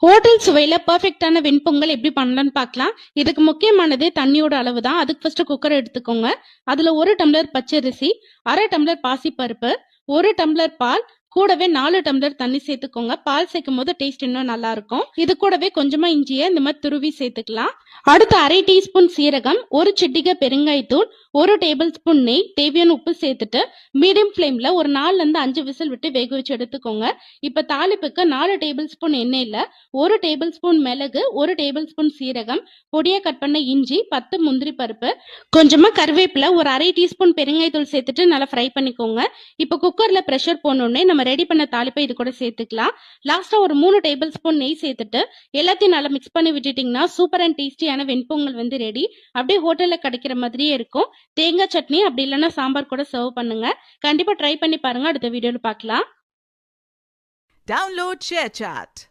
Hotel சுவையில பெர்ஃபெக்ட்டான வெண்பொங்கல் எப்படி பண்ணலாம்னு பார்க்கலாம். இதுக்கு முக்கியமானது தண்ணியோட அளவு தான். அதுக்கு ஃபர்ஸ்ட் குக்கர் எடுத்துக்கோங்க. அதுல 1 டம்ளர் பச்சரிசி, 1/2 டம்ளர் பாசிப்பருப்பு, 1 டம்ளர் பால், கூடவே 4 டம்ளர் தண்ணி சேர்த்துக்கோங்க. பால் சேர்க்கும் போது டேஸ்ட் இன்னும் நல்லா இருக்கும். இது கூடவே கொஞ்சமா இஞ்சியை இந்த மாதிரி துருவி சேர்த்துக்கலாம். அடுத்து 1/2 டீஸ்பூன் சீரகம், 1 சிட்டிகை பெருங்காயத்தூள், 1 டேபிள் ஸ்பூன் நெய், தேவையான உப்பு சேர்த்துட்டு மீடியம் ஃப்ளேம்ல ஒரு 4ல இருந்து 5 விசில் விட்டு வேக வச்சு எடுத்துக்கோங்க. இப்ப தாளிப்புக்கு 4 டேபிள் ஸ்பூன் எண்ணெயில 1 டேபிள் ஸ்பூன் மிளகு, 1 டேபிள் ஸ்பூன் சீரகம், பொடியா கட் பண்ண இஞ்சி, 10 முந்திரி பருப்பு, கொஞ்சமா கருவேப்பிலை, ஒரு 1/2 டீஸ்பூன் பெருங்காயத்தூள் சேர்த்துட்டு நல்லா ஃப்ரை பண்ணிக்கோங்க. இப்ப குக்கர்ல பிரஷர் போனோடனே நம்ம ரெடி பண்ண தாளிப்பை இது கூட சேர்த்துக்கலாம். லாஸ்டா ஒரு 3 டேபிள் ஸ்பூன் நெய் சேர்த்துட்டு எல்லாத்தையும் நல்லா மிக்ஸ் பண்ணி விட்டுட்டீங்கன்னா சூப்பர் அண்ட் டேஸ்டியான வெண்பொங்கல் வந்து ரெடி. அப்படியே ஹோட்டல்ல கிடைக்கிற மாதிரியே இருக்கும். தேங்காய் சட்னி அப்படி இல்லைன்னா சாம்பார் கூட சர்வ் பண்ணுங்க. கண்டிப்பா ட்ரை பண்ணி பாருங்க. அடுத்த வீடியோல பார்க்கலாம். Download ShareChat.